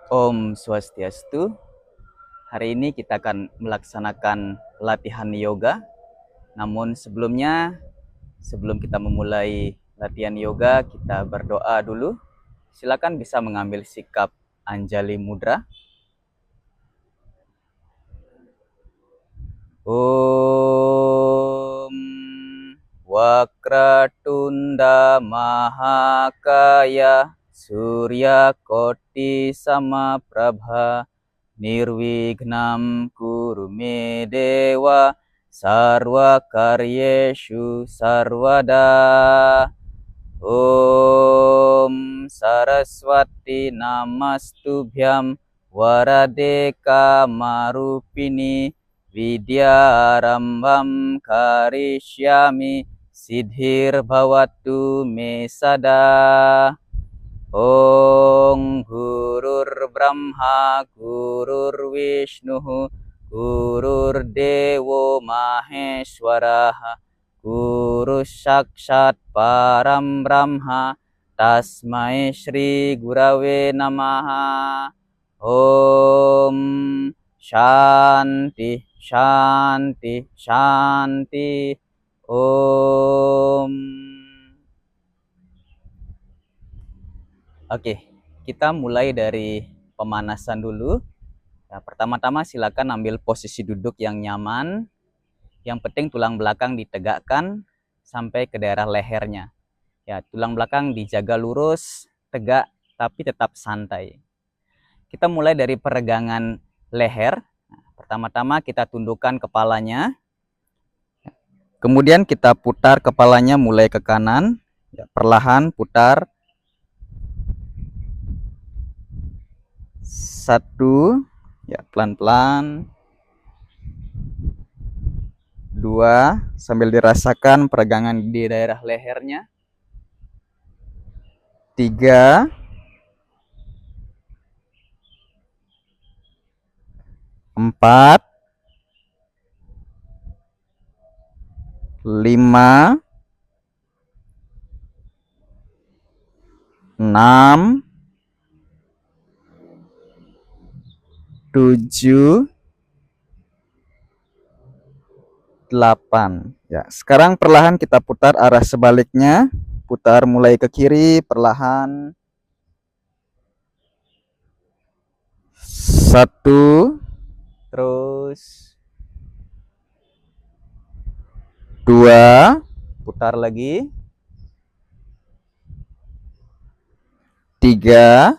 Om Swastiastu. Hari ini kita akan melaksanakan latihan yoga. Namun sebelum kita memulai latihan yoga, kita berdoa dulu. Silakan bisa mengambil sikap Anjali Mudra. Om Wakratunda Mahakaya Surya Koti Samaprabha Nirvignam Kurume Dewa Sarva Karyeshu Sarvada. Om Saraswati Namastubhyam Warade Kamarupini Vidyarambam Karishyami Siddhir Bhavatu Me Sada. Om Gurur Brahma Gurur Vishnu Gurur Dewo Maheshwara Guru Sakshat Param Brahma Tasmai Shri Gurave Namaha. Om Shanti Shanti Shanti. Om. Oke, kita mulai dari pemanasan dulu. Ya, pertama-tama silakan ambil posisi duduk yang nyaman. Yang penting tulang belakang ditegakkan sampai ke daerah lehernya. Ya, tulang belakang dijaga lurus, tegak, tapi tetap santai. Kita mulai dari peregangan leher. Pertama-tama kita tundukkan kepalanya. Kemudian kita putar kepalanya mulai ke kanan. Ya, perlahan putar. 1, ya pelan-pelan. 2, sambil dirasakan peregangan di daerah lehernya. 3, 4, 5, 6, 7, 8. Ya, sekarang perlahan kita putar arah sebaliknya. Putar mulai ke kiri perlahan. 1, terus 2, putar lagi. 3,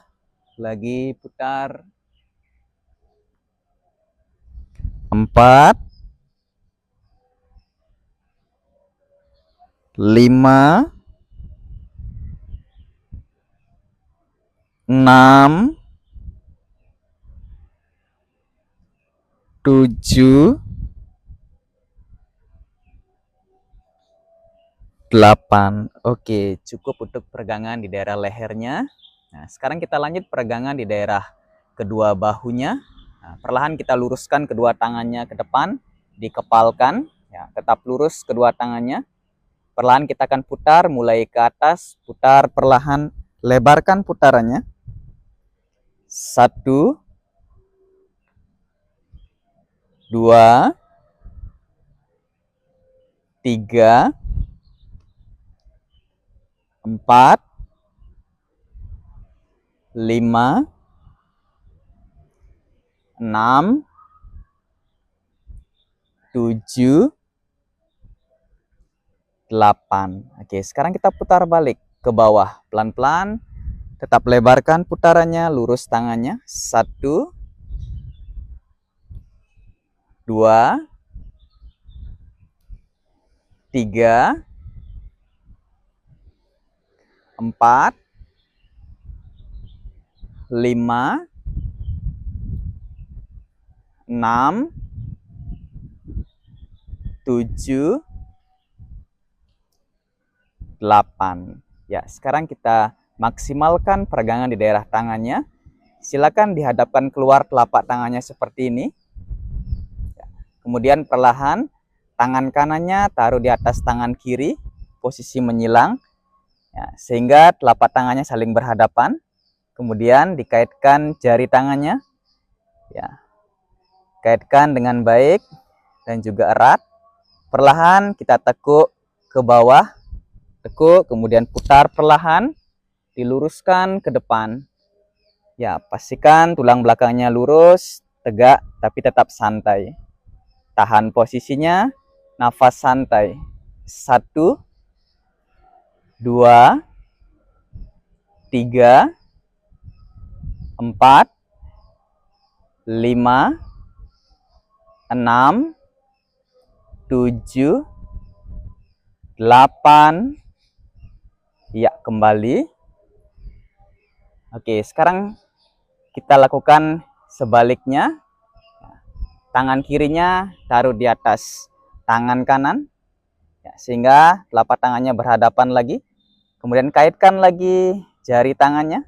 lagi putar. 4, 5, 6, 7, 8. Oke, cukup untuk peregangan di daerah lehernya. Nah, sekarang kita lanjut peregangan di daerah kedua bahunya. Nah, perlahan kita luruskan kedua tangannya ke depan, dikepalkan, ya, tetap lurus kedua tangannya. Perlahan kita akan putar mulai ke atas, putar perlahan, lebarkan putarannya. 1, 2, 3, 4, 5, 6, 7, 8. Oke, sekarang kita putar balik ke bawah. Pelan-pelan, tetap lebarkan putarannya, lurus tangannya. 1, 2, 3, 4, 5, 6, 7, 8. Ya, sekarang kita maksimalkan peregangan di daerah tangannya. Silakan dihadapkan keluar telapak tangannya seperti ini. Kemudian perlahan tangan kanannya taruh di atas tangan kiri, posisi menyilang, ya, sehingga telapak tangannya saling berhadapan. Kemudian dikaitkan jari tangannya. Ya. Kaitkan dengan baik dan juga erat. Perlahan kita tekuk ke bawah. Tekuk, kemudian putar perlahan. Diluruskan ke depan. Ya, pastikan tulang belakangnya lurus, tegak, tapi tetap santai. Tahan posisinya, nafas santai. 1, 2, 3, 4, 5, 6, 7, 8. Ya, kembali. Oke, sekarang kita lakukan sebaliknya. Tangan kirinya taruh di atas tangan kanan, ya, sehingga telapak tangannya berhadapan lagi. Kemudian kaitkan lagi jari tangannya.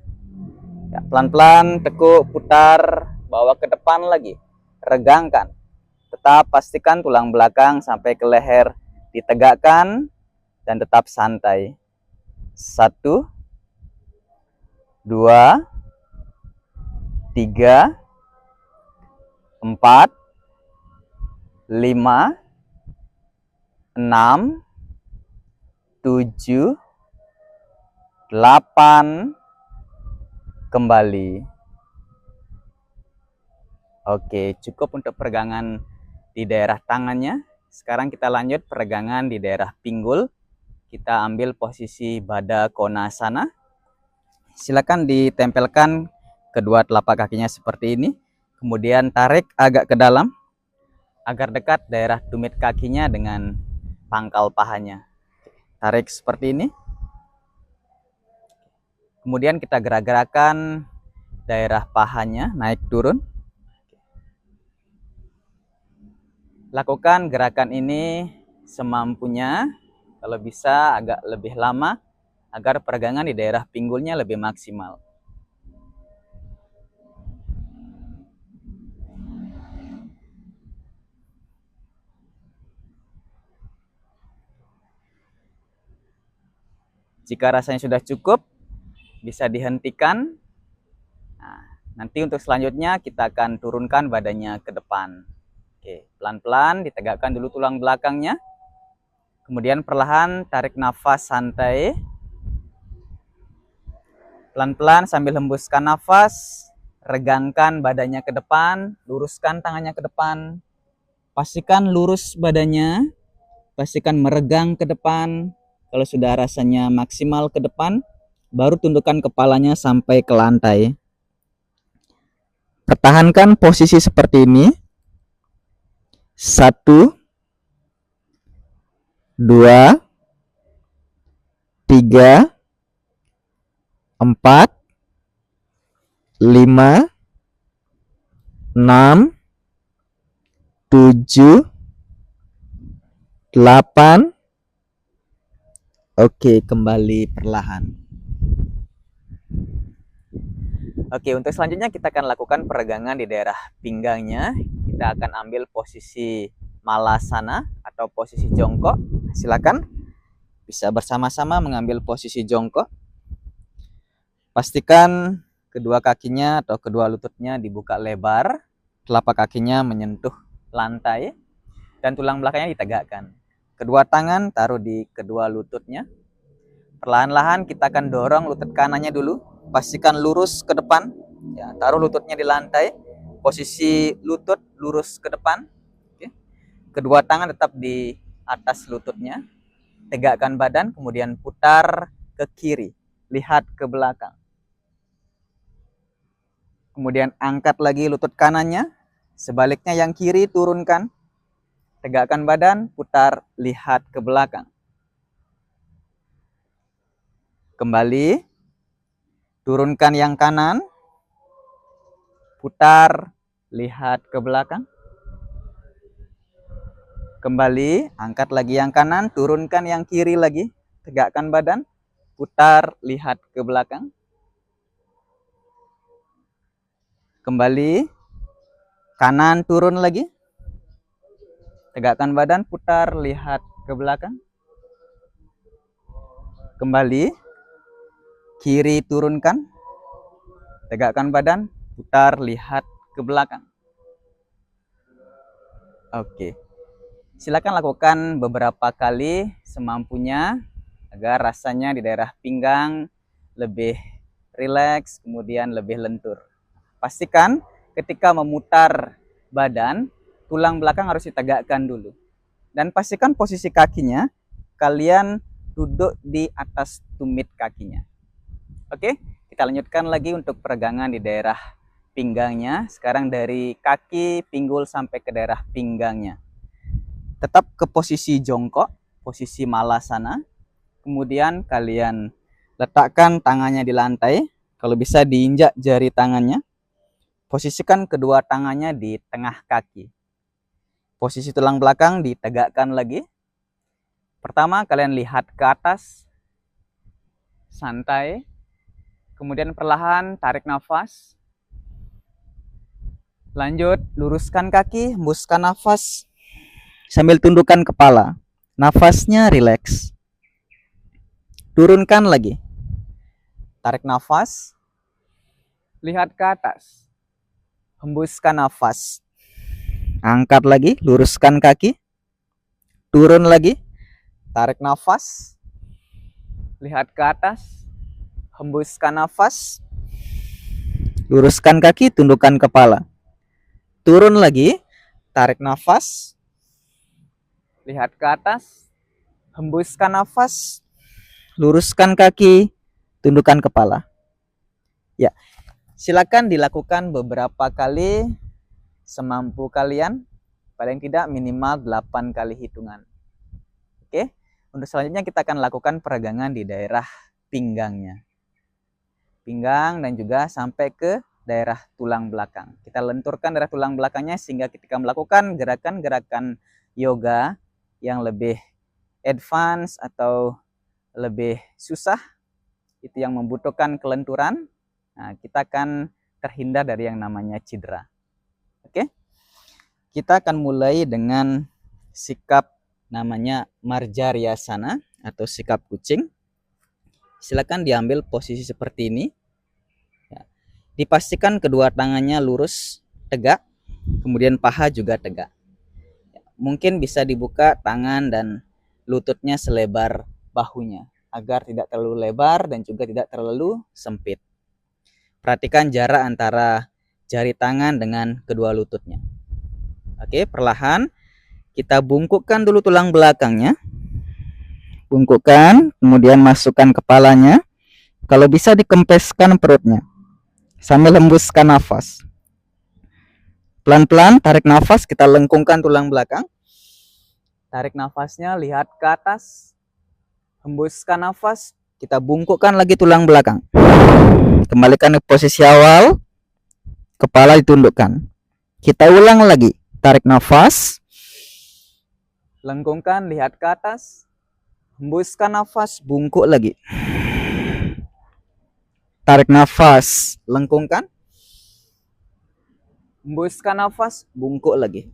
Ya, pelan-pelan tekuk, putar, bawa ke depan lagi. Regangkan. Tetap pastikan tulang belakang sampai ke leher ditegakkan dan tetap santai. 1, 2, 3, 4, 5, 6, 7, 8, kembali. Oke, cukup untuk peregangan di daerah tangannya. Sekarang kita lanjut peregangan di daerah pinggul. Kita ambil posisi Baddha Konasana. Silakan ditempelkan kedua telapak kakinya seperti ini. Kemudian tarik agak ke dalam agar dekat daerah tumit kakinya dengan pangkal pahanya. Tarik seperti ini. Kemudian kita gerak-gerakan daerah pahanya naik turun. Lakukan gerakan ini semampunya, kalau bisa agak lebih lama, agar peregangan di daerah pinggulnya lebih maksimal. Jika rasanya sudah cukup, bisa dihentikan. Nah, nanti untuk selanjutnya kita akan turunkan badannya ke depan. Oke, pelan-pelan ditegakkan dulu tulang belakangnya. Kemudian perlahan tarik nafas santai. Pelan-pelan sambil hembuskan nafas, regangkan badannya ke depan, luruskan tangannya ke depan. Pastikan lurus badannya, pastikan meregang ke depan. Kalau sudah rasanya maksimal ke depan, baru tundukkan kepalanya sampai ke lantai. Pertahankan posisi seperti ini. 1, 2, 3, 4, 5, 6, 7, 8. Oke, kembali perlahan. Oke, untuk selanjutnya kita akan lakukan peregangan di daerah pinggangnya. Kita akan ambil posisi Malasana atau posisi jongkok. Silakan bisa bersama-sama mengambil posisi jongkok. Pastikan kedua kakinya atau kedua lututnya dibuka lebar, telapak kakinya menyentuh lantai, dan tulang belakangnya ditegakkan. Kedua tangan taruh di kedua lututnya. Perlahan-lahan kita akan dorong lutut kanannya dulu. Pastikan lurus ke depan. Ya, taruh lututnya di lantai. Posisi lutut lurus ke depan. Oke. Kedua tangan tetap di atas lututnya. Tegakkan badan, kemudian putar ke kiri. Lihat ke belakang. Kemudian angkat lagi lutut kanannya. Sebaliknya yang kiri turunkan. Tegakkan badan, putar, lihat ke belakang. Kembali. Turunkan yang kanan. Putar, lihat ke belakang. Kembali, angkat lagi yang kanan, turunkan yang kiri lagi. Tegakkan badan, putar, lihat ke belakang. Kembali, kanan turun lagi. Tegakkan badan, putar, lihat ke belakang. Kembali, kiri turunkan. Tegakkan badan, putar, lihat ke belakang. Oke. Silakan lakukan beberapa kali semampunya agar rasanya di daerah pinggang lebih rileks, kemudian lebih lentur. Pastikan ketika memutar badan, tulang belakang harus ditegakkan dulu. Dan pastikan posisi kakinya, kalian duduk di atas tumit kakinya. Oke, kita lanjutkan lagi untuk peregangan di daerah pinggangnya. Sekarang dari kaki, pinggul sampai ke daerah pinggangnya. Tetap ke posisi jongkok, posisi malasana. Kemudian kalian letakkan tangannya di lantai. Kalau bisa diinjak jari tangannya. Posisikan kedua tangannya di tengah kaki. Posisi tulang belakang ditegakkan lagi. Pertama, kalian lihat ke atas. Santai. Kemudian perlahan tarik nafas. Lanjut, luruskan kaki, hembuskan nafas. Sambil tundukkan kepala. Nafasnya rileks. Turunkan lagi. Tarik nafas. Lihat ke atas. Hembuskan nafas. Angkat lagi, luruskan kaki. Turun lagi. Tarik nafas. Lihat ke atas. Hembuskan nafas. Luruskan kaki, tundukkan kepala. Turun lagi. Tarik nafas. Lihat ke atas, hembuskan nafas, luruskan kaki, tundukkan kepala. Ya, silakan dilakukan beberapa kali semampu kalian, paling tidak minimal 8 kali hitungan. Oke, untuk selanjutnya kita akan lakukan peregangan di daerah pinggangnya. Pinggang dan juga sampai ke daerah tulang belakang. Kita lenturkan daerah tulang belakangnya sehingga ketika melakukan gerakan-gerakan yoga yang lebih advance atau lebih susah, itu yang membutuhkan kelenturan, nah, kita akan terhindar dari yang namanya cedera. Oke, kita akan mulai dengan sikap namanya Marjaryasana atau sikap kucing. Silakan diambil posisi seperti ini. Ya. Dipastikan kedua tangannya lurus, tegak, kemudian paha juga tegak. Mungkin bisa dibuka tangan dan lututnya selebar bahunya agar tidak terlalu lebar dan juga tidak terlalu sempit. Perhatikan jarak antara jari tangan dengan kedua lututnya. Oke, perlahan kita bungkukkan dulu tulang belakangnya. Bungkukkan, kemudian masukkan kepalanya. Kalau bisa dikempeskan perutnya sambil hembuskan nafas. Pelan-pelan tarik nafas, kita lengkungkan tulang belakang. Tarik nafasnya, lihat ke atas. Hembuskan nafas, kita bungkukkan lagi tulang belakang. Kembalikan ke posisi awal. Kepala ditundukkan. Kita ulang lagi. Tarik nafas. Lengkungkan, lihat ke atas. Hembuskan nafas, bungkuk lagi. Tarik nafas, lengkungkan. Hembuskan nafas, bungkuk lagi.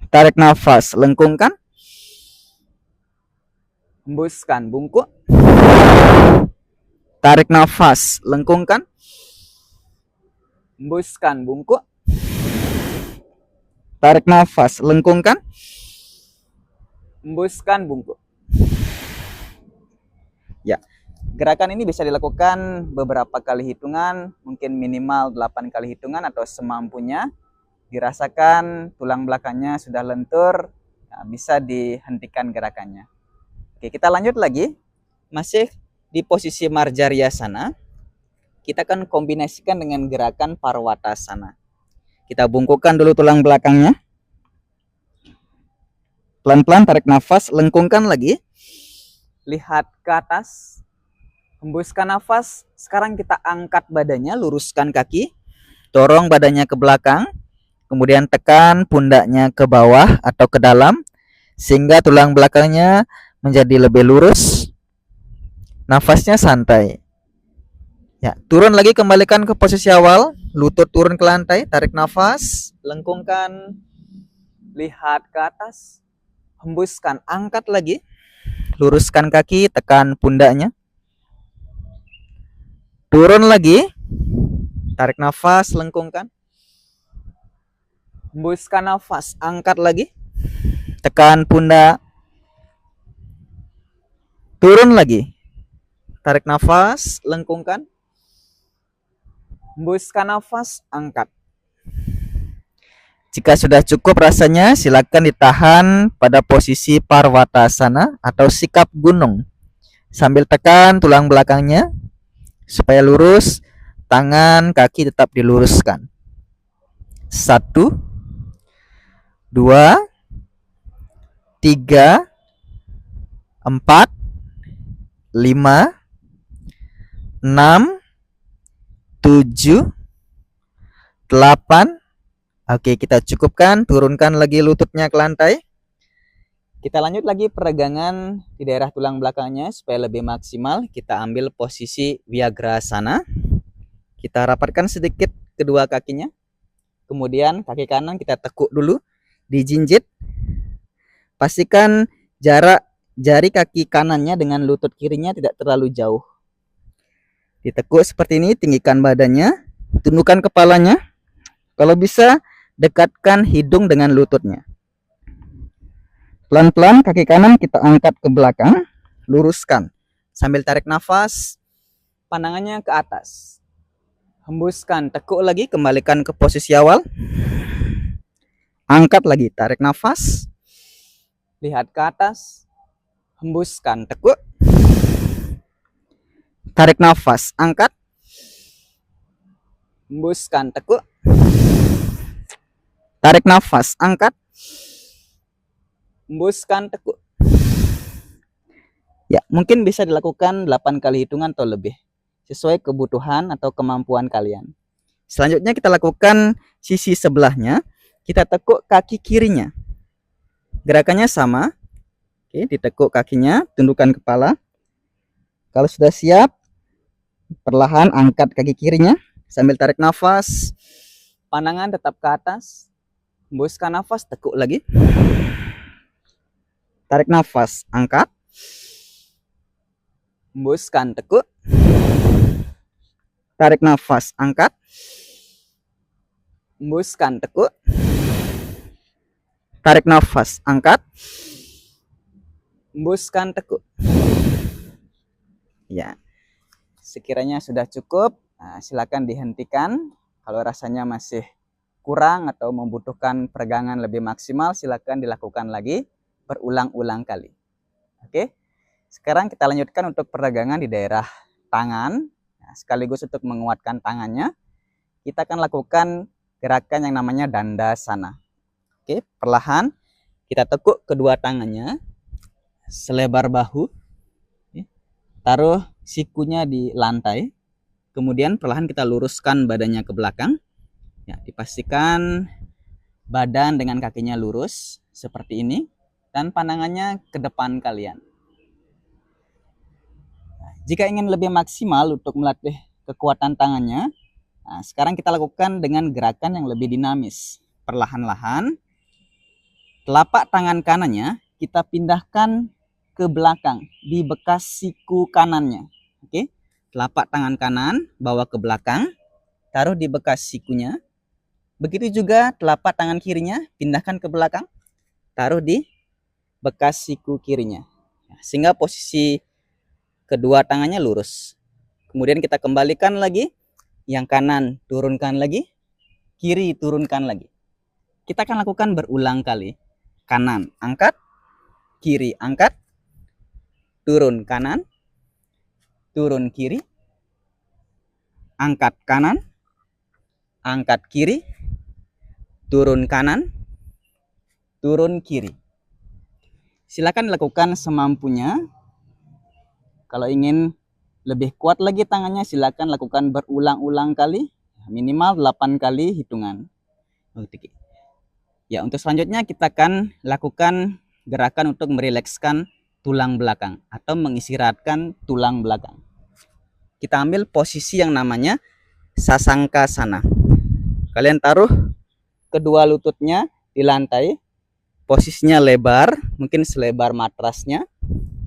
Tarik nafas, lengkungkan. Hembuskan, bungkuk. Tarik nafas, lengkungkan. Hembuskan, bungkuk. Tarik nafas, lengkungkan. Hembuskan, bungkuk. Ya. Gerakan ini bisa dilakukan beberapa kali hitungan, mungkin minimal 8 kali hitungan atau semampunya. Dirasakan tulang belakangnya sudah lentur, nah, bisa dihentikan gerakannya. Oke, kita lanjut lagi. Masih di posisi Marjaryasana. Kita akan kombinasikan dengan gerakan Parwatasana. Kita bungkukkan dulu tulang belakangnya. Pelan-pelan tarik nafas, lengkungkan lagi. Lihat ke atas. Hembuskan nafas. Sekarang kita angkat badannya, luruskan kaki. Dorong badannya ke belakang. Kemudian tekan pundaknya ke bawah atau ke dalam. Sehingga tulang belakangnya menjadi lebih lurus. Nafasnya santai. Ya, turun lagi, kembalikan ke posisi awal. Lutut turun ke lantai, tarik nafas. Lengkungkan. Lihat ke atas. Hembuskan, angkat lagi. Luruskan kaki, tekan pundaknya. turun lagi, tarik nafas, lengkungkan, hembuskan nafas, angkat lagi, tekan pundak, turun lagi, tarik nafas, lengkungkan, hembuskan nafas, angkat. Jika sudah cukup rasanya, silakan ditahan pada posisi Parvatasana atau sikap gunung. Sambil tekan tulang belakangnya supaya lurus, tangan kaki tetap diluruskan. 1, 2, 3, 4, 5, 6, 7, 8. Oke, kita cukupkan, turunkan lagi lututnya ke lantai. Kita lanjut lagi peregangan di daerah tulang belakangnya supaya lebih maksimal. Kita ambil posisi Vyagrasana. Kita rapatkan sedikit kedua kakinya. Kemudian kaki kanan kita tekuk dulu, dijinjit. Pastikan jarak jari kaki kanannya dengan lutut kirinya tidak terlalu jauh. Ditekuk seperti ini, tinggikan badannya, tundukkan kepalanya. Kalau bisa, dekatkan hidung dengan lututnya. Pelan-pelan kaki kanan kita angkat ke belakang, luruskan. Sambil tarik nafas, pandangannya ke atas. Hembuskan, tekuk lagi, kembalikan ke posisi awal. Angkat lagi, tarik nafas. Lihat ke atas. Hembuskan, tekuk. Tarik nafas, angkat. Hembuskan, tekuk. Tarik nafas, angkat. Hembuskan, tekuk. Ya, mungkin bisa dilakukan 8 kali hitungan atau lebih, sesuai kebutuhan atau kemampuan kalian. Selanjutnya kita lakukan sisi sebelahnya. Kita tekuk kaki kirinya. Gerakannya sama. Oke, ditekuk kakinya, tundukkan kepala. Kalau sudah siap, perlahan angkat kaki kirinya sambil tarik nafas. Pandangan tetap ke atas. Hembuskan nafas, tekuk lagi. Tarik nafas, angkat. Hembuskan, tekuk. Tarik nafas, angkat. Hembuskan, tekuk. Tarik nafas, angkat. Hembuskan, tekuk. Ya, sekiranya sudah cukup, silakan dihentikan. Kalau rasanya masih kurang atau membutuhkan peregangan lebih maksimal, silakan dilakukan lagi berulang-ulang kali. Oke, sekarang kita lanjutkan untuk peregangan di daerah tangan. Sekaligus untuk menguatkan tangannya, kita akan lakukan gerakan yang namanya Dandasana. Oke, perlahan kita tekuk kedua tangannya selebar bahu. Taruh sikunya di lantai. Kemudian perlahan kita luruskan badannya ke belakang. Ya, dipastikan badan dengan kakinya lurus seperti ini dan pandangannya ke depan kalian. Jika ingin lebih maksimal untuk melatih kekuatan tangannya, sekarang kita lakukan dengan gerakan yang lebih dinamis. Perlahan-lahan telapak tangan kanannya kita pindahkan ke belakang di bekas siku kanannya. Oke, telapak tangan kanan bawa ke belakang, taruh di bekas sikunya. Begitu juga telapak tangan kirinya pindahkan ke belakang, taruh di bekas siku kirinya, sehingga posisi kedua tangannya lurus. Kemudian kita kembalikan lagi, yang kanan turunkan lagi, kiri turunkan lagi. Kita akan lakukan berulang kali. Kanan angkat, kiri angkat, turun kanan, turun kiri, angkat kanan, angkat kiri, turun kanan, turun kiri. Silakan dilakukan semampunya. Kalau ingin lebih kuat lagi tangannya, silakan lakukan berulang-ulang kali, minimal 8 kali hitungan. Oke. Ya, untuk selanjutnya kita akan lakukan gerakan untuk merilekskan tulang belakang atau mengistirahatkan tulang belakang. Kita ambil posisi yang namanya Sasangkasana. Kalian taruh kedua lututnya di lantai, posisinya lebar, mungkin selebar matrasnya.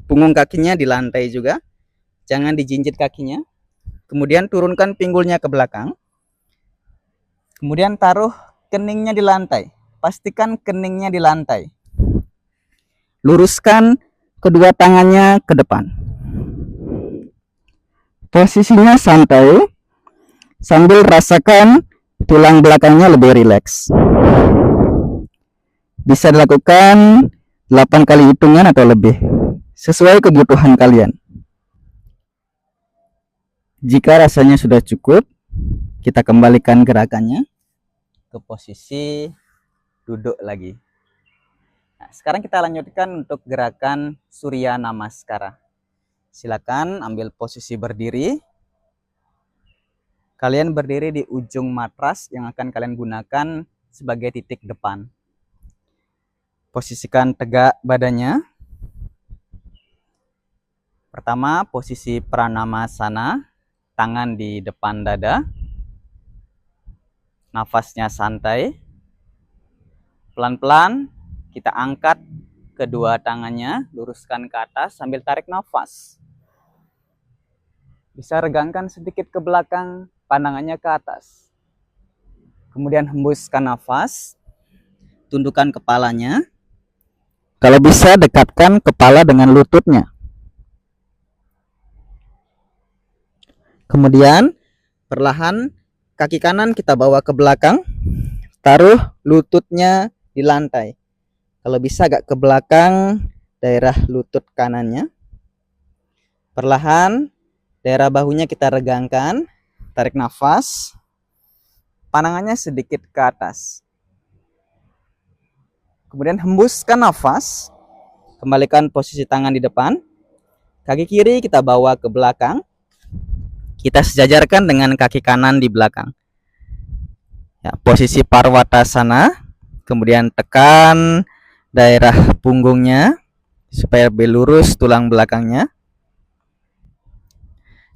Punggung kakinya di lantai juga, jangan dijinjit kakinya. Kemudian turunkan pinggulnya ke belakang. Kemudian taruh keningnya di lantai. Pastikan keningnya di lantai. Luruskan kedua tangannya ke depan. Posisinya santai sambil rasakan tulang belakangnya lebih rileks. Bisa dilakukan 8 kali hitungan atau lebih, sesuai kebutuhan kalian. Jika rasanya sudah cukup, kita kembalikan gerakannya ke posisi duduk lagi. Nah, sekarang kita lanjutkan untuk gerakan Surya Namaskara. Silakan ambil posisi berdiri. Kalian berdiri di ujung matras yang akan kalian gunakan sebagai titik depan. Posisikan tegak badannya. Pertama, posisi Pranamasana, tangan di depan dada. Nafasnya santai. Pelan-pelan kita angkat kedua tangannya, luruskan ke atas sambil tarik nafas. Bisa regangkan sedikit ke belakang, pandangannya ke atas. Kemudian hembuskan nafas, tundukkan kepalanya. Kalau bisa dekatkan kepala dengan lututnya. Kemudian perlahan kaki kanan kita bawa ke belakang, taruh lututnya di lantai. Kalau bisa agak ke belakang daerah lutut kanannya. Perlahan daerah bahunya kita regangkan, tarik nafas, pandangannya sedikit ke atas. Kemudian hembuskan nafas, kembalikan posisi tangan di depan, kaki kiri kita bawa ke belakang, kita sejajarkan dengan kaki kanan di belakang. Ya, posisi Parwatasana, kemudian tekan daerah punggungnya supaya lebih lurus tulang belakangnya.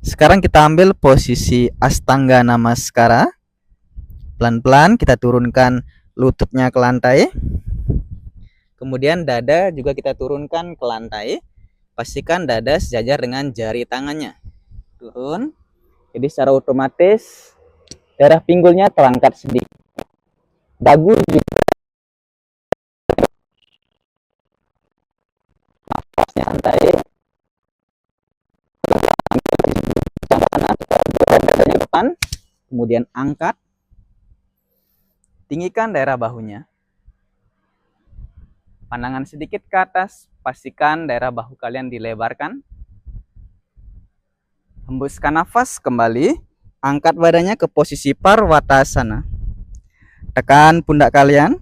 Sekarang kita ambil posisi Astanga Namaskara. Pelan-pelan kita turunkan lututnya ke lantai. Kemudian dada juga kita turunkan ke lantai. Pastikan dada sejajar dengan jari tangannya. Turun. Jadi secara otomatis daerah pinggulnya terangkat sedikit. Dagu juga nafasnya santai. Dadanya depan. Kemudian angkat. Tinggikan daerah bahunya. Pandangan sedikit ke atas, pastikan daerah bahu kalian dilebarkan. Hembuskan nafas kembali, angkat badannya ke posisi Parwatasana. Tekan pundak kalian.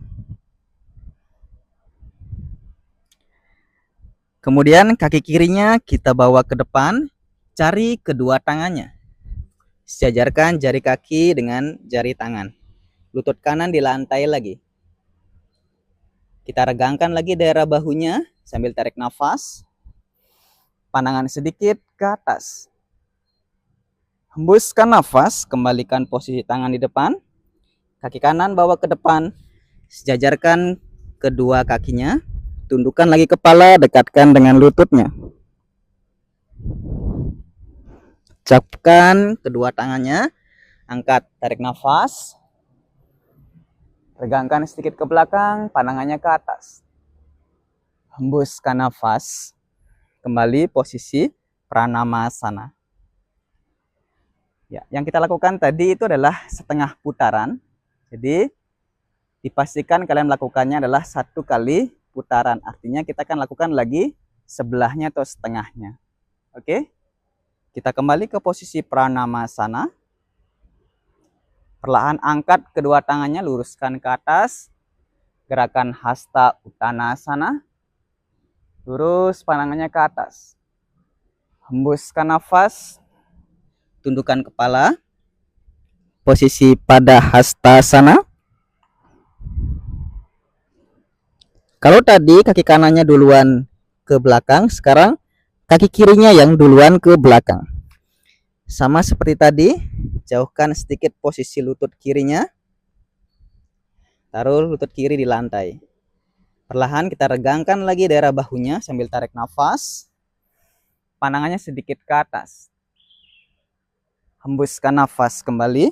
Kemudian kaki kirinya kita bawa ke depan, cari kedua tangannya. Sejajarkan jari kaki dengan jari tangan. Lutut kanan di lantai lagi. Kita regangkan lagi daerah bahunya sambil tarik nafas. Pandangan sedikit ke atas. Hembuskan nafas, kembalikan posisi tangan di depan. Kaki kanan bawa ke depan. Sejajarkan kedua kakinya. Tundukkan lagi kepala, dekatkan dengan lututnya. Capkan kedua tangannya. Angkat, tarik nafas. Regangkan sedikit ke belakang, pandangannya ke atas. Hembuskan nafas. Kembali posisi Pranamasana. Ya, yang kita lakukan tadi itu adalah setengah putaran. Jadi dipastikan kalian melakukannya adalah 1 kali putaran. Artinya kita akan lakukan lagi sebelahnya atau setengahnya. Oke? Kita kembali ke posisi Pranamasana. Perlahan angkat kedua tangannya, luruskan ke atas. Gerakan Hasta Uttanasana. Lurus pandangannya ke atas. Hembuskan nafas. Tundukkan kepala. Posisi pada Hastasana. Kalau tadi kaki kanannya duluan ke belakang, sekarang kaki kirinya yang duluan ke belakang. Sama seperti tadi, jauhkan sedikit posisi lutut kirinya. Taruh lutut kiri di lantai. Perlahan kita regangkan lagi daerah bahunya sambil tarik nafas. Pandangannya sedikit ke atas. Hembuskan nafas kembali.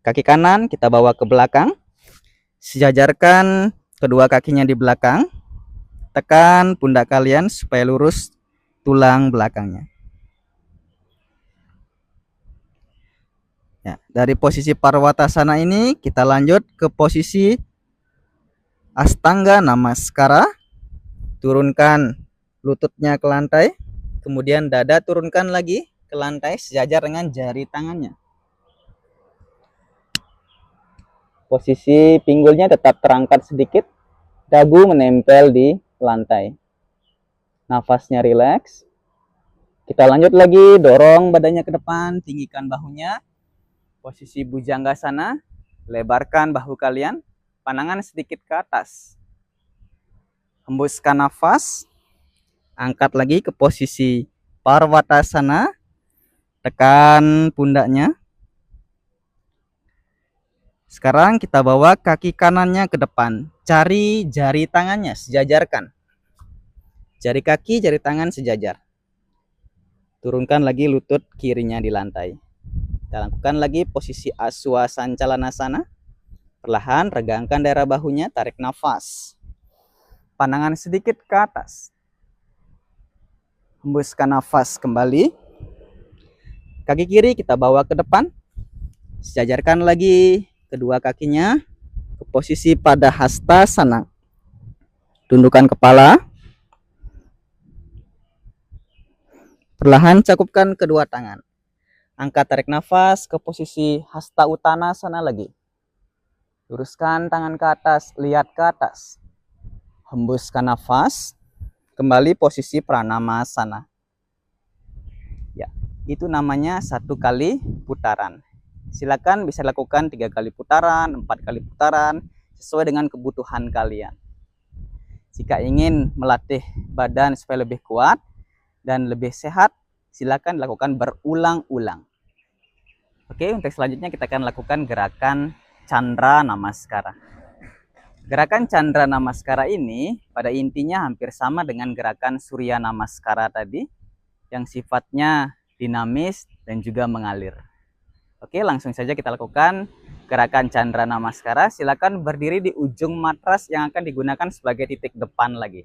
Kaki kanan kita bawa ke belakang. Sejajarkan kedua kakinya di belakang. Tekan pundak kalian supaya lurus tulang belakangnya. Ya, dari posisi Parwatasana ini kita lanjut ke posisi Astanga Namaskara. Turunkan lututnya ke lantai, kemudian dada turunkan lagi ke lantai sejajar dengan jari tangannya. Posisi pinggulnya tetap terangkat sedikit, dagu menempel di lantai. Nafasnya rileks. Kita lanjut lagi, dorong badannya ke depan, tinggikan bahunya. Posisi Bhujanggasana, lebarkan bahu kalian, pandangan sedikit ke atas. Hembuskan nafas, angkat lagi ke posisi Parwatasana, tekan pundaknya. Sekarang kita bawa kaki kanannya ke depan, cari jari tangannya, sejajarkan. Jari kaki, jari tangan sejajar. Turunkan lagi lutut kirinya di lantai. Kita lakukan lagi posisi Aswa Sancalanasana. Perlahan regangkan daerah bahunya, tarik nafas. Pandangan sedikit ke atas. Hembuskan nafas kembali. Kaki kiri kita bawa ke depan. Sejajarkan lagi kedua kakinya ke posisi pada Hastasana. Tundukkan kepala. Perlahan cakupkan kedua tangan. Angkat tarik nafas ke posisi Hasta Uttanasana lagi. Luruskan tangan ke atas, lihat ke atas. Hembuskan nafas. Kembali posisi Pranamasana. Ya, itu namanya 1 kali putaran. Silakan bisa lakukan 3 kali putaran, 4 kali putaran, sesuai dengan kebutuhan kalian. Jika ingin melatih badan supaya lebih kuat dan lebih sehat, silakan dilakukan berulang-ulang. Oke, untuk selanjutnya kita akan lakukan gerakan Chandra Namaskara. Gerakan Chandra Namaskara ini pada intinya hampir sama dengan gerakan Surya Namaskara tadi, yang sifatnya dinamis dan juga mengalir. Oke, langsung saja kita lakukan gerakan Chandra Namaskara. Silakan berdiri di ujung matras yang akan digunakan sebagai titik depan lagi.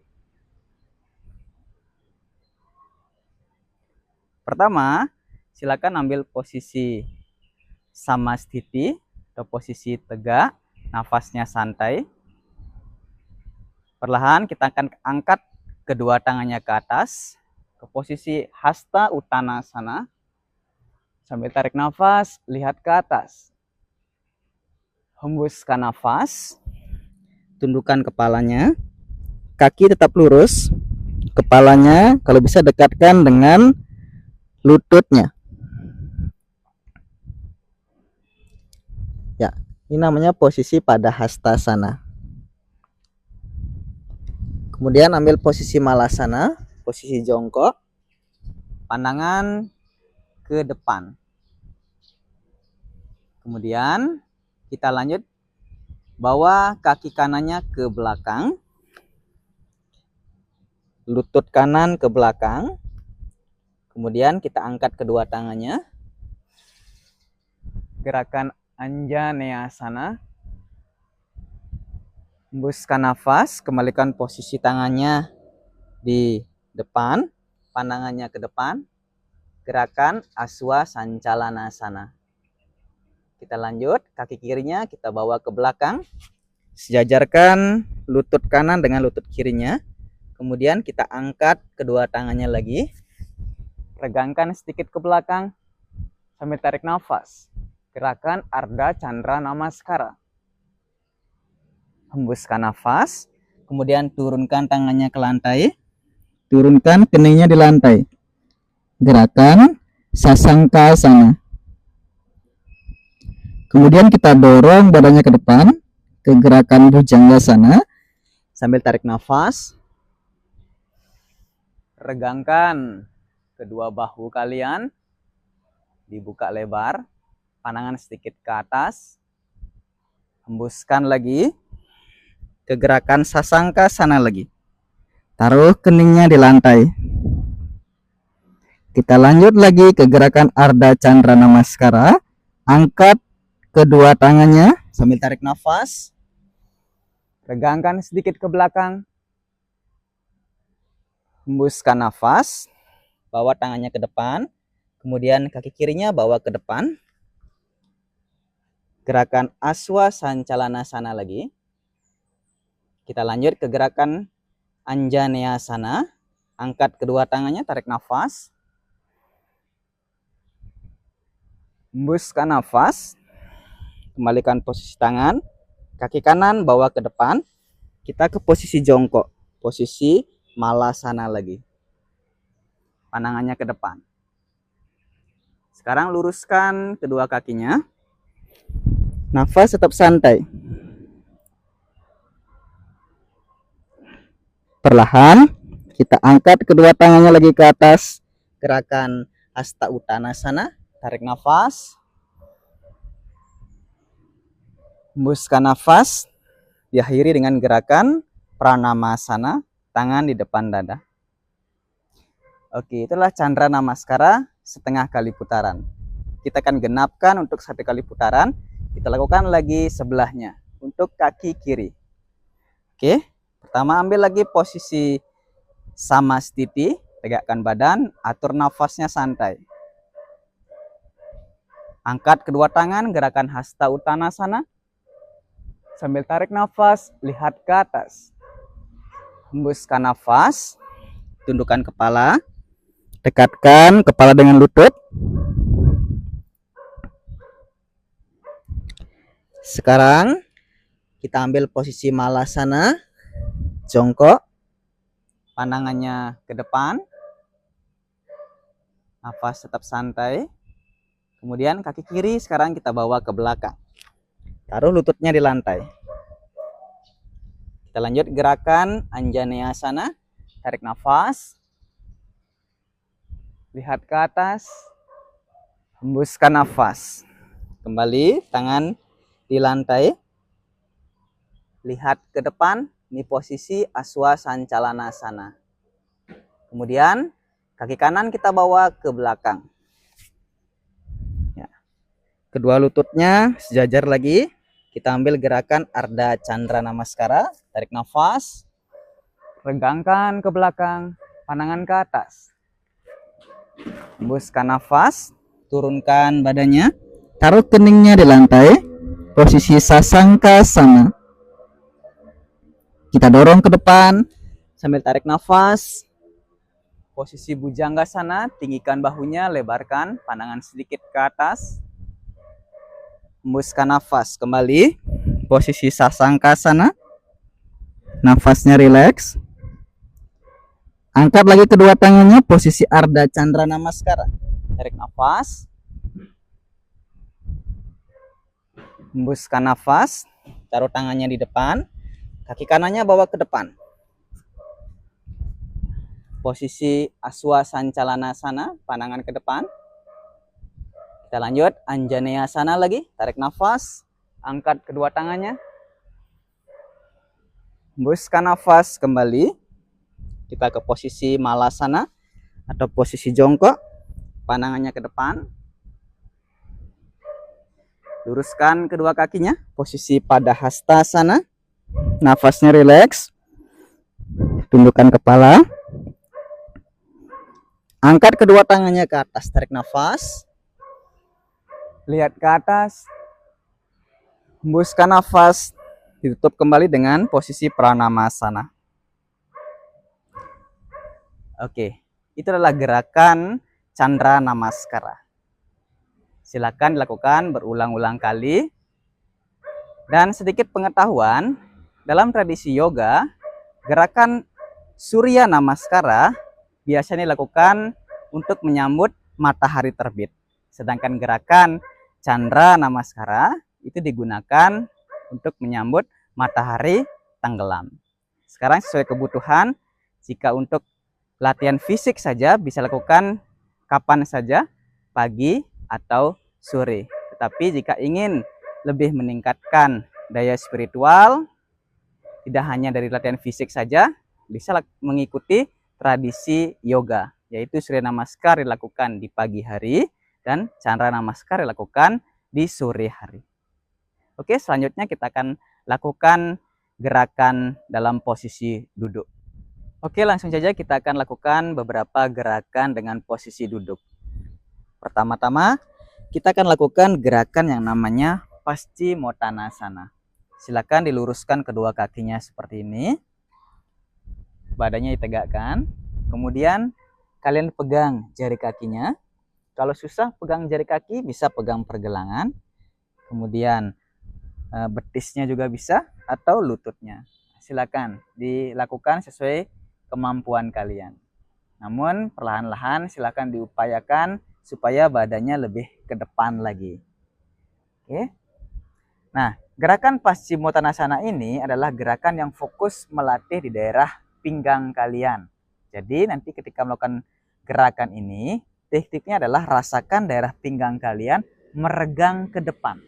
Pertama, silakan ambil posisi Samastiti atau posisi tegak, nafasnya santai. Perlahan kita akan angkat kedua tangannya ke atas ke posisi Hasta Uttanasana. Sambil tarik nafas, lihat ke atas. Hembuskan nafas. Tundukkan kepalanya. Kaki tetap lurus. Kepalanya kalau bisa dekatkan dengan lututnya. Ya, ini namanya posisi pada Hastasana. Kemudian ambil posisi Malasana, posisi jongkok, pandangan ke depan. Kemudian kita lanjut bawa kaki kanannya ke belakang, lutut kanan ke belakang. Kemudian kita angkat kedua tangannya. Gerakan Anjaneyasana. Hembuskan nafas, kembalikan posisi tangannya di depan, pandangannya ke depan. Gerakan Aswa Sancalanasana. Kita lanjut, kaki kirinya kita bawa ke belakang. Sejajarkan lutut kanan dengan lutut kirinya. Kemudian kita angkat kedua tangannya lagi. Regangkan sedikit ke belakang sambil tarik nafas. Gerakan Ardha Chandra Namaskara. Hembuskan nafas, kemudian turunkan tangannya ke lantai, turunkan keningnya di lantai. Gerakan Sasangkasana. Kemudian kita dorong badannya ke depan ke gerakan Bhujanggasana sambil tarik nafas. Regangkan kedua bahu kalian, dibuka lebar, pandangan sedikit ke atas. Hembuskan lagi ke gerakan Sasangkasana lagi. Taruh keningnya di lantai. Kita lanjut lagi ke gerakan Ardha Chandra Namaskara. Angkat kedua tangannya sambil tarik nafas. Regangkan sedikit ke belakang. Hembuskan nafas. Bawa tangannya ke depan. Kemudian kaki kirinya bawa ke depan. Gerakan Aswa Sancalanasana lagi. Kita lanjut ke gerakan Anjaneyasana. Angkat kedua tangannya, tarik nafas. Hembuskan nafas. Kembalikan posisi tangan. Kaki kanan bawa ke depan. Kita ke posisi jongkok. Posisi Malasana lagi. Pandangannya ke depan. Sekarang luruskan kedua kakinya. Nafas tetap santai. Perlahan kita angkat kedua tangannya lagi ke atas. Gerakan Hasta Uttanasana. Tarik nafas. Hembuskan nafas. Diakhiri dengan gerakan Pranamasana. Tangan di depan dada. Oke, itulah Chandra Namaskara setengah kali putaran. Kita akan genapkan untuk 1 kali putaran. Kita lakukan lagi sebelahnya untuk kaki kiri. Oke, pertama ambil lagi posisi Samastiti, tegakkan badan, atur nafasnya santai. Angkat kedua tangan, gerakan Hasta Uttanasana. Sambil tarik nafas, lihat ke atas. Hembuskan nafas, tundukkan kepala, dekatkan kepala dengan lutut. Sekarang kita ambil posisi Malasana, jongkok, pandangannya ke depan, nafas tetap santai. Kemudian kaki kiri sekarang kita bawa ke belakang, taruh lututnya di lantai. Kita lanjut gerakan Anjaneyasana, tarik nafas, lihat ke atas, hembuskan nafas, kembali tangan di lantai, lihat ke depan. Ini posisi Aswa Sancalanasana. Kemudian kaki kanan kita bawa ke belakang. Ya. Kedua lututnya sejajar lagi. Kita ambil gerakan Ardha Chandra Namaskara. Tarik nafas, regangkan ke belakang, pandangan ke atas. Hembuskan nafas, turunkan badannya, taruh keningnya di lantai. Posisi Sasangkasana. Kita dorong ke depan sambil tarik nafas. Posisi Bujanggasana, tinggikan bahunya, lebarkan, pandangan sedikit ke atas. Hembuskan nafas, kembali. Posisi Sasangkasana. Nafasnya rileks. Angkat lagi kedua tangannya, posisi Ardha Chandra Namaskara. Tarik nafas. Hembuskan nafas, taruh tangannya di depan, kaki kanannya bawa ke depan. Posisi Aswa Sancalanasana, pandangan ke depan. Kita lanjut Anjaneyasana lagi, tarik nafas, angkat kedua tangannya. Hembuskan nafas, kembali. Kita ke posisi Malasana atau posisi jongkok, pandangannya ke depan. Luruskan kedua kakinya, posisi Padahastasana. Nafasnya rileks. Tundukkan kepala. Angkat kedua tangannya ke atas, tarik nafas. Lihat ke atas. Hembuskan nafas, ditutup kembali dengan posisi Pranamasana. Oke, itu adalah gerakan Chandra Namaskara. Silakan dilakukan berulang-ulang kali. Dan sedikit pengetahuan, dalam tradisi yoga, gerakan Surya Namaskara biasanya dilakukan untuk menyambut matahari terbit. Sedangkan gerakan Chandra Namaskara itu digunakan untuk menyambut matahari tenggelam. Sekarang sesuai kebutuhan, jika untuk latihan fisik saja bisa lakukan kapan saja, pagi atau sore. Tetapi jika ingin lebih meningkatkan daya spiritual, tidak hanya dari latihan fisik saja, bisa mengikuti tradisi yoga yaitu Surya Namaskar dilakukan di pagi hari dan Chandra Namaskar dilakukan di sore hari. Oke, selanjutnya kita akan lakukan gerakan dalam posisi duduk. Oke, langsung saja kita akan lakukan beberapa gerakan dengan posisi duduk. Pertama-tama, kita akan lakukan gerakan yang namanya Paschimottanasana. Silakan diluruskan kedua kakinya seperti ini. Badannya ditegakkan. Kemudian kalian pegang jari kakinya. Kalau susah pegang jari kaki, bisa pegang pergelangan. Kemudian betisnya juga bisa atau lututnya. Silakan dilakukan sesuai kemampuan kalian. Namun perlahan-lahan silakan diupayakan supaya badannya lebih ke depan lagi. Oke. Nah, gerakan Paschimottanasana ini adalah gerakan yang fokus melatih di daerah pinggang kalian. Jadi nanti ketika melakukan gerakan ini, tekniknya adalah rasakan daerah pinggang kalian meregang ke depan.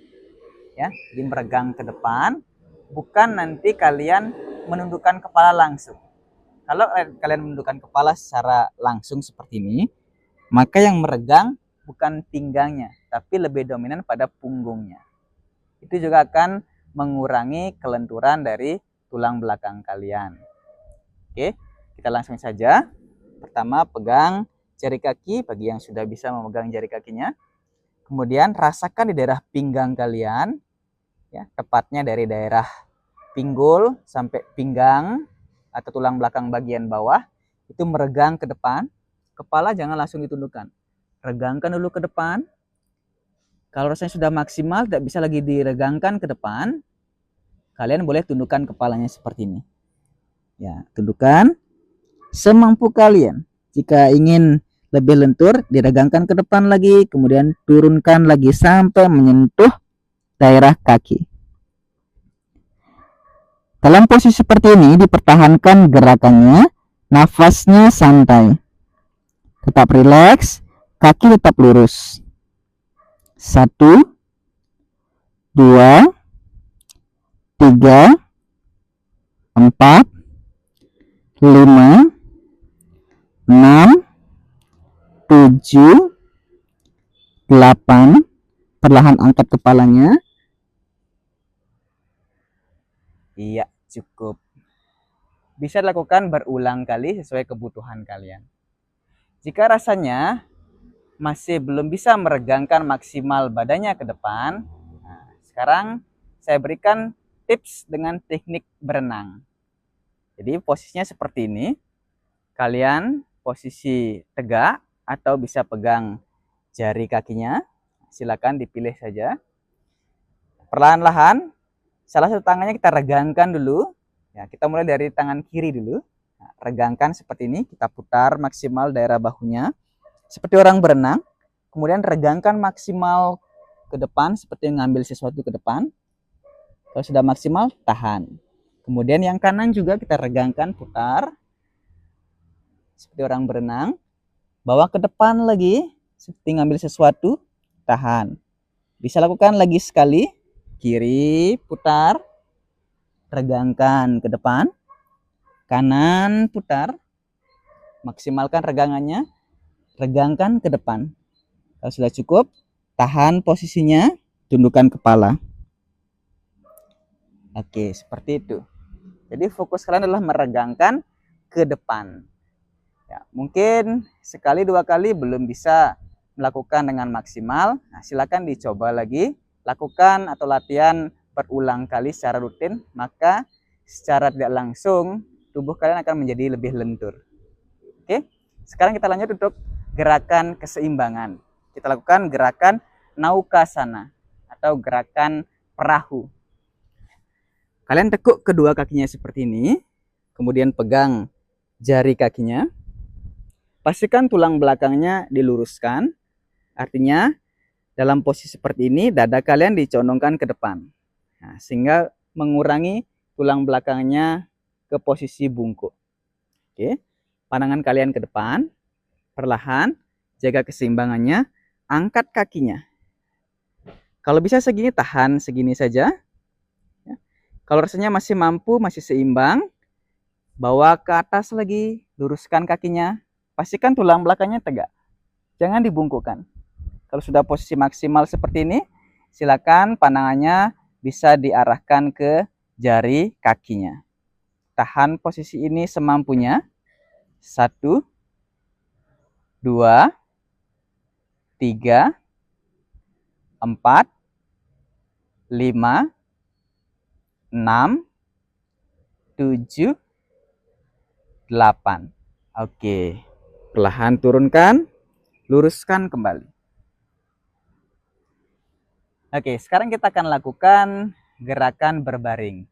Ya, jadi meregang ke depan, bukan nanti kalian menundukkan kepala langsung. Kalau kalian menundukkan kepala secara langsung seperti ini, maka yang meregang bukan pinggangnya, tapi lebih dominan pada punggungnya. Itu juga akan mengurangi kelenturan dari tulang belakang kalian. Oke, kita langsung saja. Pertama, pegang jari kaki bagi yang sudah bisa memegang jari kakinya. Kemudian rasakan di daerah pinggang kalian, ya, tepatnya dari daerah pinggul sampai pinggang atau tulang belakang bagian bawah itu meregang ke depan. Kepala jangan langsung ditundukkan, regangkan dulu ke depan. Kalau rasanya sudah maksimal, tidak bisa lagi diregangkan ke depan, kalian boleh tundukkan kepalanya seperti ini. Ya, tundukkan semampu kalian. Jika ingin lebih lentur, diregangkan ke depan lagi, kemudian turunkan lagi sampai menyentuh daerah kaki. Dalam posisi seperti ini dipertahankan gerakannya, nafasnya santai. Tetap rileks, kaki tetap lurus. 1, 2, 3, 4, 5, 6, 7, 8. Perlahan angkat kepalanya. Iya, cukup. Bisa dilakukan berulang kali sesuai kebutuhan kalian. Jika rasanya masih belum bisa meregangkan maksimal badannya ke depan, nah, sekarang saya berikan tips dengan teknik berenang. Jadi posisinya seperti ini. Kalian posisi tegak atau bisa pegang jari kakinya. Silakan dipilih saja. Perlahan-lahan salah satu tangannya kita regangkan dulu. Ya, kita mulai dari tangan kiri dulu. Nah, regangkan seperti ini, kita putar maksimal daerah bahunya seperti orang berenang. Kemudian regangkan maksimal ke depan seperti ngambil sesuatu ke depan. Kalau sudah maksimal, tahan. Kemudian yang kanan juga kita regangkan, putar seperti orang berenang. Bawa ke depan lagi seperti ngambil sesuatu, tahan. Bisa lakukan lagi sekali. Kiri putar, regangkan ke depan, kanan putar, maksimalkan regangannya, regangkan ke depan. Kalau sudah cukup, tahan posisinya, tundukkan kepala. Oke, seperti itu. Jadi fokus kalian adalah meregangkan ke depan. Ya, mungkin sekali dua kali belum bisa melakukan dengan maksimal. Nah, silakan dicoba lagi. Lakukan atau latihan berulang kali secara rutin, maka secara tidak langsung tubuh kalian akan menjadi lebih lentur. Oke, sekarang kita lanjut untuk gerakan keseimbangan. Kita lakukan gerakan Naukasana atau gerakan perahu. Kalian tekuk kedua kakinya seperti ini, kemudian pegang jari kakinya. Pastikan tulang belakangnya diluruskan, artinya dalam posisi seperti ini, dada kalian dicondongkan ke depan. Nah, sehingga mengurangi tulang belakangnya ke posisi bungkuk. Oke, pandangan kalian ke depan. Perlahan, jaga keseimbangannya. Angkat kakinya. Kalau bisa segini, tahan segini saja. Ya. Kalau rasanya masih mampu, masih seimbang, bawa ke atas lagi, luruskan kakinya. pastikan tulang belakangnya tegak. Jangan dibungkukkan. Kalau sudah posisi maksimal seperti ini, silakan pandangannya bisa diarahkan ke jari kakinya. Tahan posisi ini semampunya. 1, 2, 3, 4, 5, 6, 7, 8. Oke. Perlahan turunkan, luruskan kembali. Oke, sekarang kita akan lakukan gerakan berbaring.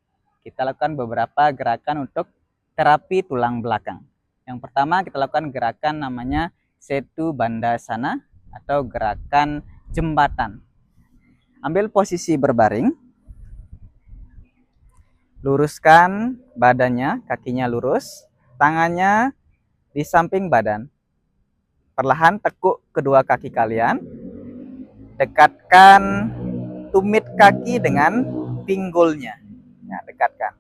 Kita lakukan beberapa gerakan untuk terapi tulang belakang. Yang pertama kita lakukan gerakan namanya Setu Bandhasana atau gerakan jembatan. Ambil posisi berbaring. Luruskan badannya, kakinya lurus, tangannya di samping badan. Perlahan tekuk kedua kaki kalian. Dekatkan tumit kaki dengan pinggulnya. Ya, dekatkan.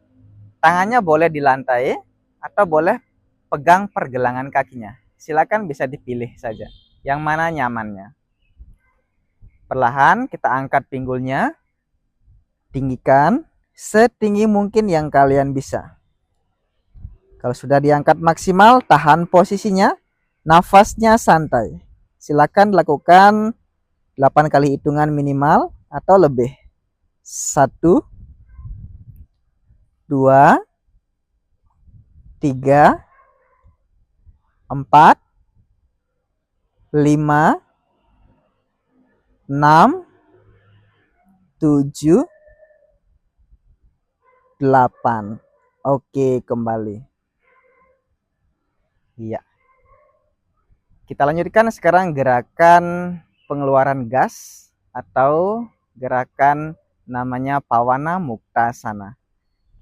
Tangannya boleh di lantai atau boleh pegang pergelangan kakinya. Silakan bisa dipilih saja yang mana nyamannya. Perlahan kita angkat pinggulnya. Tinggikan setinggi mungkin yang kalian bisa. Kalau sudah diangkat maksimal, tahan posisinya, nafasnya santai. Silakan lakukan 8 kali hitungan minimal atau lebih. 1, 2, 3, 4, 5, 6, 7, 8. Oke, kembali. Iya. Kita lanjutkan sekarang gerakan pengeluaran gas atau gerakan namanya Pawana Muktasana.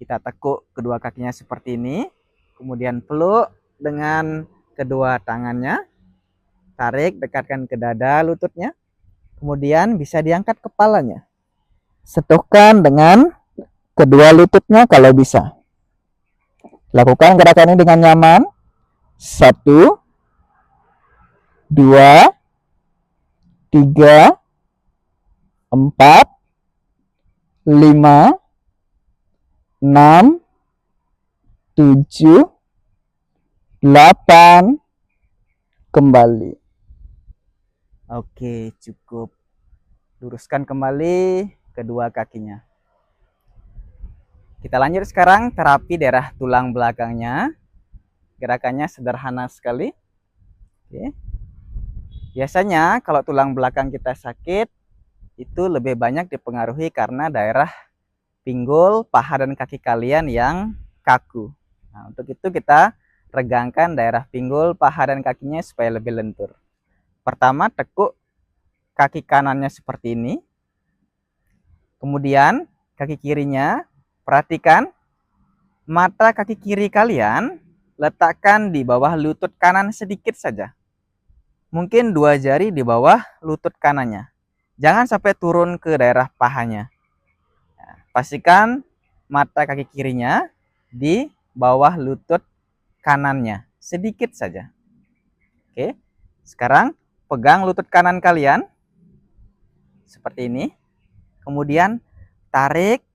Kita tekuk kedua kakinya seperti ini, kemudian peluk dengan kedua tangannya, tarik, dekatkan ke dada lututnya, kemudian bisa diangkat kepalanya. Sentuhkan dengan kedua lututnya kalau bisa. Lakukan gerakan ini dengan nyaman. 1, 2, 3, 4, 5, 6, 7, 8. Kembali. Oke, cukup. Luruskan kembali kedua kakinya. Kita lanjut sekarang terapi daerah tulang belakangnya. Gerakannya sederhana sekali. Oke. Biasanya kalau tulang belakang kita sakit, itu lebih banyak dipengaruhi karena daerah pinggul, paha, dan kaki kalian yang kaku. Nah, untuk itu kita regangkan daerah pinggul, paha, dan kakinya supaya lebih lentur. Pertama, tekuk kaki kanannya seperti ini. Kemudian kaki kirinya, perhatikan mata kaki kiri kalian letakkan di bawah lutut kanan sedikit saja. Mungkin 2 jari di bawah lutut kanannya. Jangan sampai turun ke daerah pahanya. Nah, pastikan mata kaki kirinya di bawah lutut kanannya. Sedikit saja. Oke. Sekarang pegang lutut kanan kalian. Seperti ini. Kemudian tarik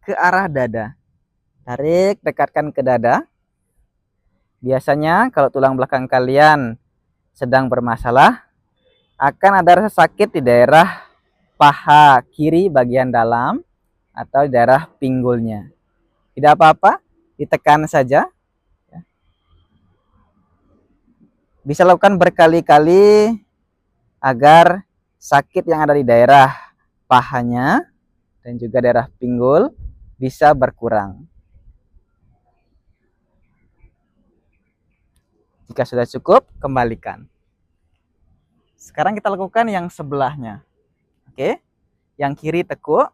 ke arah dada. Tarik, dekatkan ke dada. Biasanya kalau tulang belakang kalian sedang bermasalah, akan ada rasa sakit di daerah paha kiri bagian dalam atau di daerah pinggulnya. Tidak apa-apa, ditekan saja. Bisa lakukan berkali-kali agar sakit yang ada di daerah pahanya dan juga daerah pinggul bisa berkurang. Jika sudah cukup, kembalikan. Sekarang kita lakukan yang sebelahnya. Oke. Yang kiri tekuk.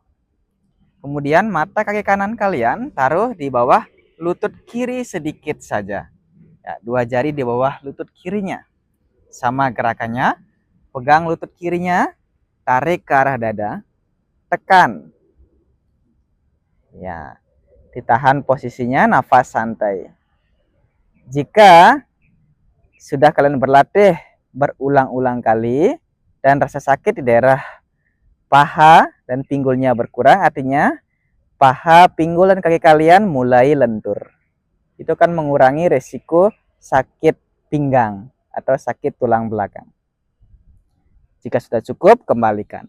Kemudian mata kaki kanan kalian taruh di bawah lutut kiri sedikit saja. Ya, 2 jari di bawah lutut kirinya. Sama gerakannya. Pegang lutut kirinya, tarik ke arah dada, tekan. Ya, ditahan posisinya, nafas santai. Jika sudah kalian berlatih berulang-ulang kali dan rasa sakit di daerah paha dan pinggulnya berkurang, artinya paha, pinggul, dan kaki kalian mulai lentur. Itu kan mengurangi resiko sakit pinggang atau sakit tulang belakang. Jika sudah cukup, kembalikan.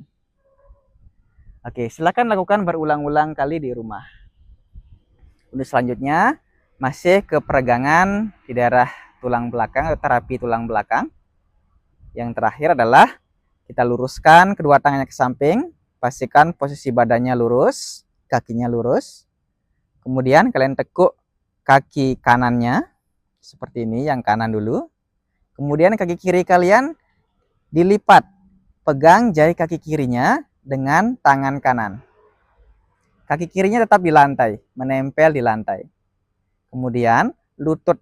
Oke, silakan lakukan berulang-ulang kali di rumah. Untuk selanjutnya, masih ke peregangan di daerah tulang belakang atau terapi tulang belakang. Yang terakhir adalah kita luruskan kedua tangannya ke samping, pastikan posisi badannya lurus, kakinya lurus. Kemudian kalian tekuk kaki kanannya seperti ini, yang kanan dulu. Kemudian kaki kiri kalian dilipat, pegang jari kaki kirinya dengan tangan kanan. Kaki kirinya tetap di lantai, menempel di lantai. Kemudian lutut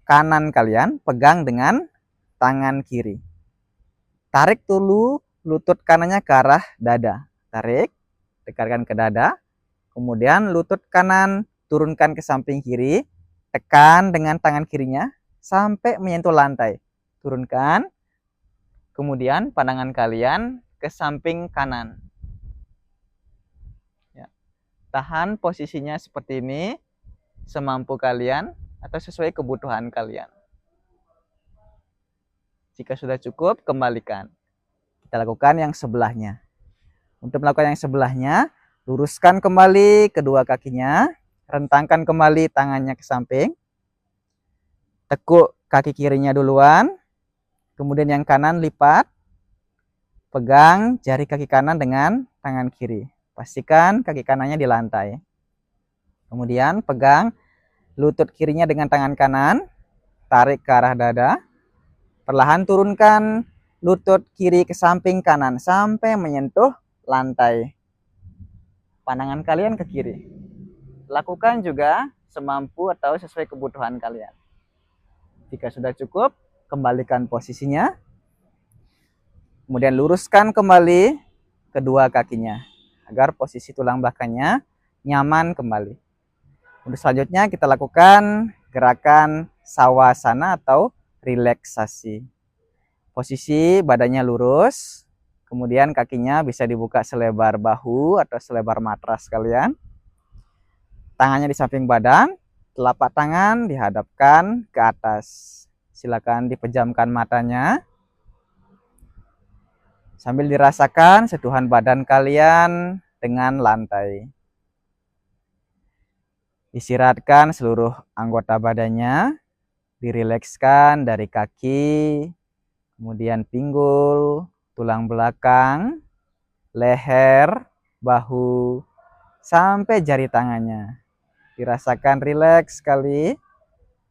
kanan kalian pegang dengan tangan kiri. Tarik dulu lutut kanannya ke arah dada. Tarik, dekatkan ke dada. Kemudian lutut kanan turunkan ke samping kiri. Tekan dengan tangan kirinya sampai menyentuh lantai. Turunkan. Kemudian pandangan kalian ke samping kanan. Tahan posisinya seperti ini semampu kalian atau sesuai kebutuhan kalian. Jika sudah cukup, kembalikan. Kita lakukan yang sebelahnya. Untuk melakukan yang sebelahnya, luruskan kembali kedua kakinya, rentangkan kembali tangannya ke samping, tekuk kaki kirinya duluan, kemudian yang kanan lipat, pegang jari kaki kanan dengan tangan kiri. Pastikan kaki kanannya di lantai. Kemudian pegang lutut kirinya dengan tangan kanan, tarik ke arah dada. Perlahan turunkan lutut kiri ke samping kanan sampai menyentuh lantai. Pandangan kalian ke kiri. Lakukan juga semampu atau sesuai kebutuhan kalian. Jika sudah cukup, kembalikan posisinya. Kemudian luruskan kembali kedua kakinya agar posisi tulang belakangnya nyaman kembali. Untuk selanjutnya kita lakukan gerakan sawasana atau relaksasi. Posisi badannya lurus, kemudian kakinya bisa dibuka selebar bahu atau selebar matras kalian. Tangannya di samping badan, telapak tangan dihadapkan ke atas. Silakan dipejamkan matanya. Sambil dirasakan sentuhan badan kalian dengan lantai. Istirahatkan seluruh anggota badannya. Dirilekskan dari kaki, kemudian pinggul, tulang belakang, leher, bahu, sampai jari tangannya. Dirasakan rileks sekali.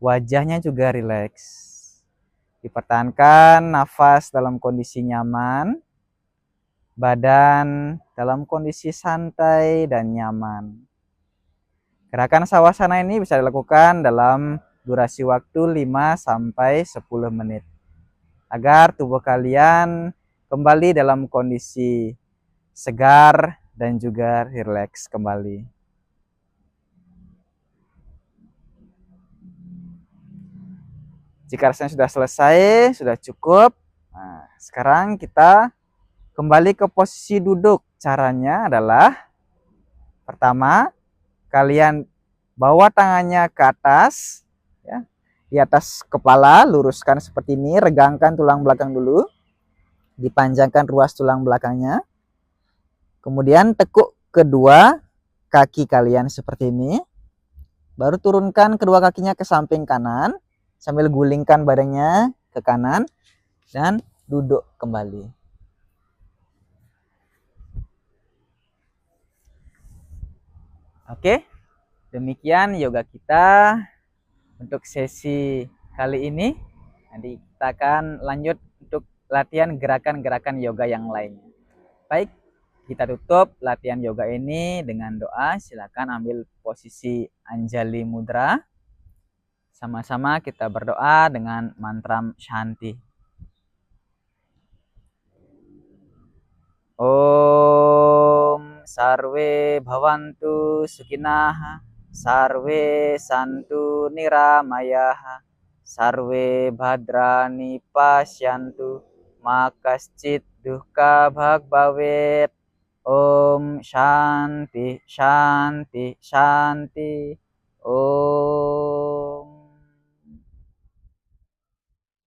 Wajahnya juga rileks. Dipertahankan nafas dalam kondisi nyaman. Badan dalam kondisi santai dan nyaman. Gerakan sawasana ini bisa dilakukan dalam durasi waktu 5-10 menit. Agar tubuh kalian kembali dalam kondisi segar dan juga rileks kembali. Jika rasanya sudah selesai, sudah cukup. Nah, sekarang kita kembali ke posisi duduk. Caranya adalah pertama, kalian bawa tangannya ke atas, ya, di atas kepala, luruskan seperti ini, regangkan tulang belakang dulu, dipanjangkan ruas tulang belakangnya. Kemudian tekuk kedua kaki kalian seperti ini, baru turunkan kedua kakinya ke samping kanan, sambil gulingkan badannya ke kanan, dan duduk kembali. Oke, demikian yoga kita untuk sesi kali ini. Nanti kita akan lanjut untuk latihan gerakan-gerakan yoga yang lainnya. Baik, kita tutup latihan yoga ini dengan doa. Silakan ambil posisi Anjali Mudra. Sama-sama kita berdoa dengan mantra Shanti. Om sarve bhavantu sukhinaha, sarve santu niramayah, sarve bhadrani pasyantu makaschit dukkha bhagbhavet. Om Shanti Shanti Shanti. Om